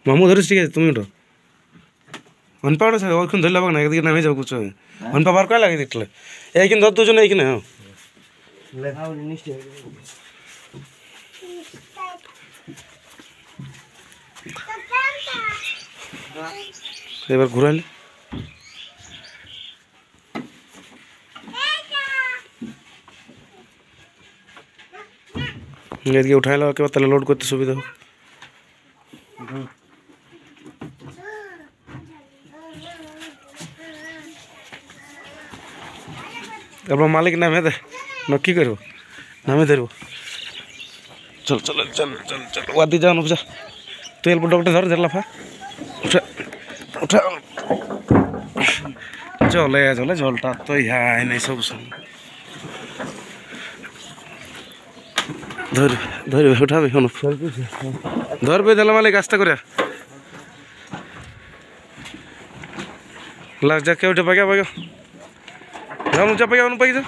মামু ধরিস ঠিক আছে তুমি ওঠো অনপাড় আছে ওইখানে ধরলে না একদিকে নামে যাও কিছু অনপা বার কয় লাগে দেখলে এইখানে ধর দুজন এইখানে হ্যাঁ এবার ঘুরাইলে এদিকে উঠাইলো একেবারে তাহলে লোড করতে সুবিধা হোক তারপর মালিক নামে দে না কি করবো নামে ধরবো চল চল চল চল চল ওয়াদি যাও নুপজা তুই এলবো ডকটা ধর ধরলা ফা উঠা উঠা চলে চলে জলটা তো ইহাই নেই সব ধরবে ধরবে উঠাবে শোনো ধরবে দিলে মালিক আস্তে করে লাগ যা কেউ উঠে পাইয়া পাইয়া যাও পাইয়া পাইয়া